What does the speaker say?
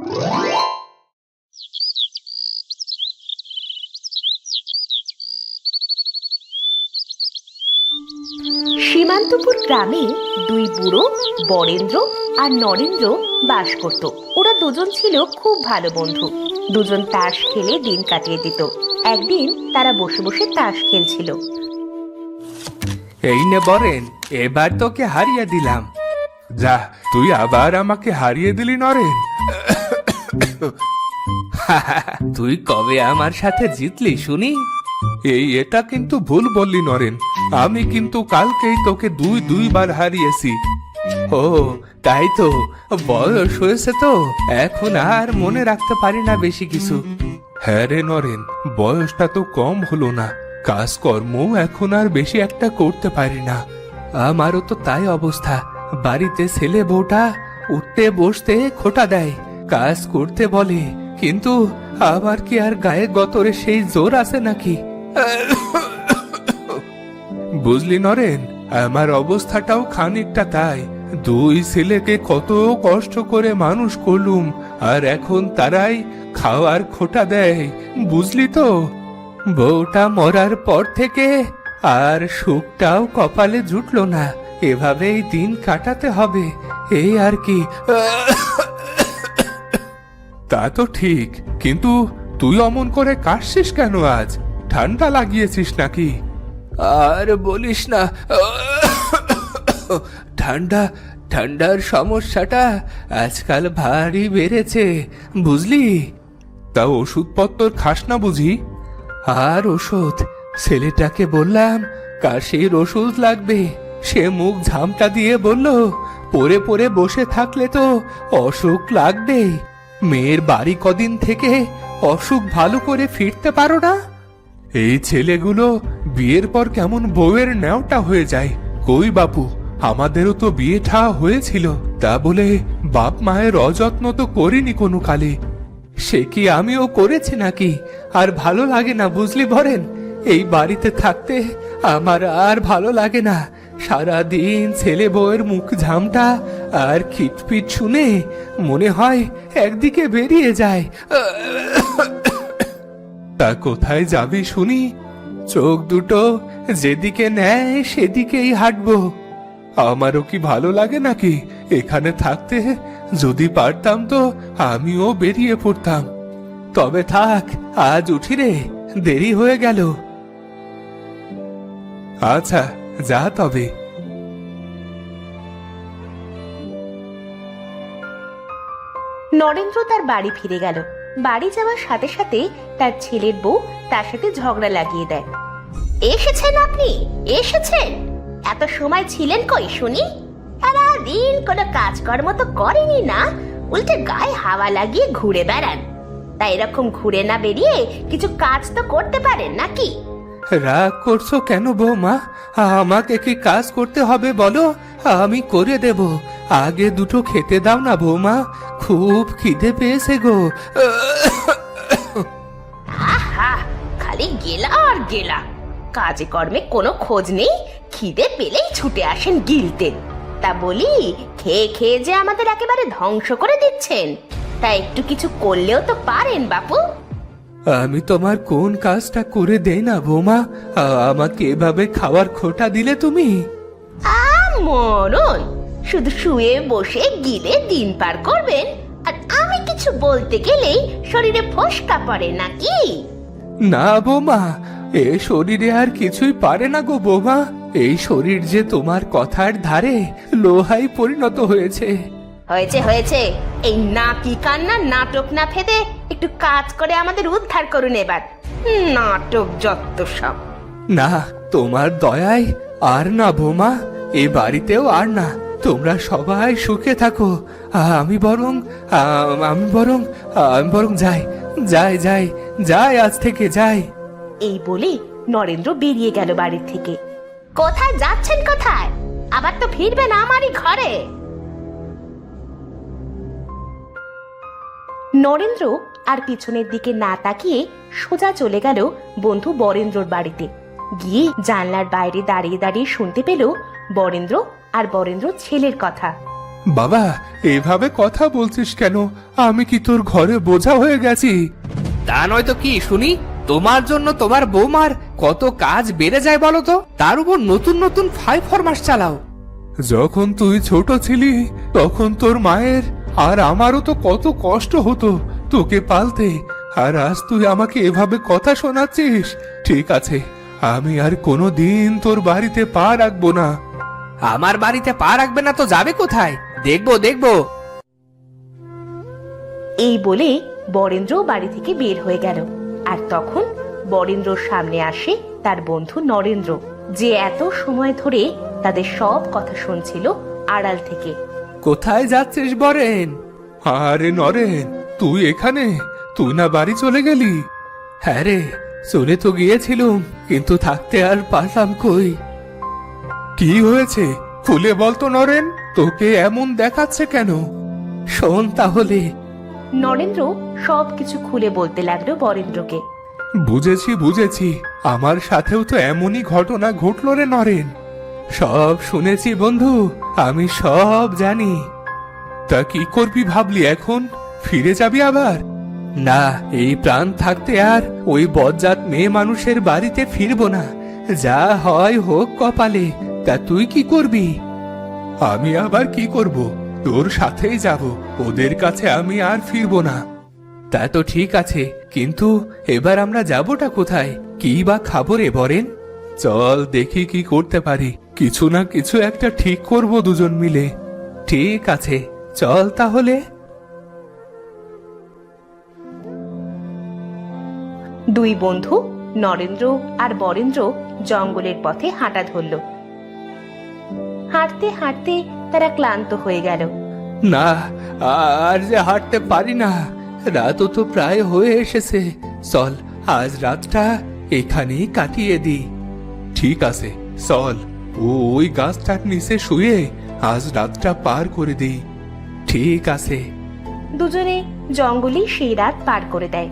সীমান্তপুর গ্রামে দুই বুড়ো বরেন্দ্র আর নরেন্দ্র বাস করত। ওরা দুজন ছিল খুব ভালো বন্ধু। দুজন তাস খেলে দিন কাটিয়ে দিত। একদিন তারা বসে বসে তাস খেলছিল। এই নে বরেন, এবার তোকে হারিয়ে দিলাম। যা, তুই আবার আমাকে হারিয়ে দিলি নরেন। তুই কবে আমার সাথে জিতলি শুনি? এটা কিন্তু ভুল বললি নরেন, আমি কিন্তু কালকেই তোকে দুইবার হারিয়েছি। ও তাই তো, বয়স হয়েছে তো এখন আর মনে রাখতে পারি না বেশি কিছু। হ্যাঁ রে নরেন, বয়সটা তো কম হলো না, কাজকর্ম এখন আর বেশি একটা করতে পারি না। আমারও তো তাই অবস্থা। বাড়িতে ছেলে বউটা উঠতে বসতে খোঁটা দেয়, কাজ করতে বলে, কিন্তু আমার কি আর গায়ে গতরে সেই জোর আছে নাকি? বুঝলি নরেন, আমার অবস্থাটাও খানিকটা তাই। দুই ছেলেকে কত কষ্ট করে মানুষ করলুম, আর এখন তারাই খাওয়ার খোঁটা দেয়, বুঝলি তো? বউটা মরার পর থেকে আর সুখটাও কপালে জুটলো না। এভাবেই দিন কাটাতে হবে, এই আর কি। তা তো ঠিক, কিন্তু তুই অমন করে কাশছিস কেন আজ? ঠান্ডা লাগিয়েছিস নাকি? আর বলিস না, ঠান্ডার সমস্যাটা আজকাল ভারী বেড়েছে, বুঝলি? তা ওষুধপত্র খাস না বুঝি? আর ওষুধ, ছেলেটাকে বললাম কাশির ওষুধ লাগবে, সে মুখ ঝামটা দিয়ে বলল পরে পরে বসে থাকলে তো অসুখ লাগবে। মেয়ের বাড়ি কদিন থেকে অসুখ ভালো করে ফিরতে পারো না? এই ছেলেগুলো বিয়ের পর কেমন বউয়ের ন্যাওটা হয়ে যায়। কই বাপু, আমাদেরও তো বিয়ে ঠা হয়েছিল, তা বলে বাপ মায়ের অযত্ন তো করিনি কোনো কালে। সে কি আমিও করেছি নাকি? আর ভালো লাগে না বুঝলি বরেন, এই বাড়িতে থাকতে আমার আর ভালো লাগে না। সারাদিন ছেলে বউয়ের মুখ ঝামটা আর খিটপিট শুনে মনে হয় একদিকে বেরিয়ে যায়। তা কোথায় যাবি শুনি? চোখ দুটো যেদিকে নেয় সেদিকেই হাঁটবো। আমারও কি ভালো লাগে নাকি এখানে থাকতে? যদি পারতাম তো আমিও বেরিয়ে পড়তাম। তবে থাক, আজ উঠি রে, দেরি হয়ে গেল। আচ্ছা যা তবে। নরেন্দ্র তার বাড়ি ফিরে গেল। বাড়ি যাওয়ার সাথে সাথে তার ছেলের বউ তার সাথে ঝগড়া লাগিয়ে দেয়। এসেছেন আপনি, এসেছেন? এত সময় ছিলেন কই শুনি? সারাদিন কোনো কাজকর্ম তো করেনি না, উল্টে গায়ে হাওয়া লাগিয়ে ঘুরে বেড়ান। তাই এরকম ঘুরে না বেরিয়ে কিছু কাজ তো করতে পারেন নাকি? রাগ করছো কেন বৌমা? আমাকে কি কাজ করতে হবে বলো, আমি করে দেব। আগে দুটো খেতে দাও না বৌমা, খুব খিদে পেয়েছে গো। আহা, খালি গেলা আর গেলা, কাজে কর্মে কোনো খোঁজ নেই, খিদে পেলেই ছুটে আসেন গিলতে। তা বলি, খেয়ে খেয়ে যে আমাদের একেবারে ধ্বংস করে দিচ্ছেন, তা একটু কিছু করলেও তো পারেন বাপু। আমি তোমার কোন কাজটা করে দেই না বৌমা? আমাকে এভাবে খাওয়ার খোঁটা দিলে তুমি? মরণ, শুধু শুয়ে বসে গিলে দিন পার করবেন, আর আমি কিছু বলতে গেলেই শরীরে ফোসকা পড়ে নাকি? না বৌমা, এ শরীরে আর কিছুই পারে না গো বৌমা। এই শরীর যে তোমার কথার ধারে লোহাই পরিণত হয়েছে। হয়েছে হয়েছে, এই নাকি কান্না নাটক না ফেদে একটু কাজ করে আমাদের উদ্ধার করুন এবার। নাটক যত সব। না, তোমার দয়ায় আর না বৌমা, এ বাড়িতেও আর না। তোমরা সবাই সুখে থাকো। আমি বরং যাই যাই যাই যাই, আজ থেকে যাই। এই বলে নরেন্দ্র বেরিয়ে গেল বাড়ির থেকে। কোথায় যাচ্ছেন কোথায়? আবার তো ফিরবেন আমারই ঘরে। নরেন্দ্র আর পিছনের দিকে না তাকিয়ে সোজা চলে গেল বন্ধু বরেন্দ্রর বাড়িতে। গিয়ে জানলার বাইরে দাঁড়িয়ে দাঁড়িয়ে শুনতে পেল বরেন্দ্র আর বরেন্দ্র ছেলের কথা। বাবা, এভাবে কথা বলছিস কেন? আমি কি তোর ঘরে বোঝা হয়ে গেছি? তা নয় তো কি শুনি, তোমার জন্য তোমার বৌমার কত কাজ বেড়ে যায় বলো তো, তার উপর নতুন নতুন ফরমাস চালাও। যখন তুই ছোট ছিলি তখন তোর মায়ের আর আমারও তো কত কষ্ট হতো তোকে পালতে, আর আজ তুই আমাকে এভাবে কথা শোনাচ্ছিস? ঠিক আছে, আমি আর কোনো দিন তোর বাড়িতে পা রাখবো না। আমার বাড়িতে পা রাখবে না তো যাবে কোথায়? দেখবো দেখবো। এই বলে বরেন্দ্র বাড়ি থেকে বের হয়ে গেল। আর তখন বরেন্দ্রর সামনে আসে তার বন্ধু নরেন্দ্র, যে এত সময় ধরে তাদের সব কথা শুনছিল আড়াল থেকে। কোথায় যাচ্ছিস বরেন? আরে নরেন, তুই এখানে? তুই না বাড়ি চলে গেলি? হ্যাঁ রে, চলে তো গিয়েছিলুম, কিন্তু থাকতে আর পারলাম কই। কি হয়েছে খুলে বলতো নরেন, তোকে এমন দেখাচ্ছে কেন? শোন তাহলে। নরেন্দ্র সবকিছু খুলে বলতে লাগলো বরেন্দ্রকে। বুঝেছি বুঝেছি, আমার সাথেও তো এমনই ঘটনা ঘটলো রে নরেন। সব শুনেছি বন্ধু, আমি সব জানি। তা কি করবি ভাবলি এখন? ফিরে যাবি আবার? না, এই প্রাণ থাকতে আর ওই বজ্জাত মেয়ে মানুষের বাড়িতে ফিরবো না। যা হয় হোক কপালে। তা তুই কি করবি? আমি আবার কি করব? তোর সাথেই যাব, ওদের কাছে আমি আর ফিরবো না। তা তো ঠিক আছে, কিন্তু এবার আমরা যাবোটা কোথায়? কি বা খাবো রে বরেন? চল দেখি কি করতে পারি, কিছু না কিছু একটা ঠিক করব দুজন মিলে। ঠিক আছে, চল তাহলে। দুই বন্ধু নরেন্দ্র আর বরেন্দ্র জঙ্গলের পথে হাঁটা ধরল। হাঁটতে হাঁটতে তারা ক্লান্ত হয়ে গেল। না, আর যে হাঁটতে পারি না, রাতও তো প্রায় হয়ে এসেছে। চল আজ রাতটা এখানেই কাটিয়ে দিই। ঠিক আছে, চল ওই গাছটার নিচে শুয়ে আজ রাতটা পার করে দিই। ঠিক আছে। দুজনে জঙ্গলেই সেই রাত পার করে দেয়।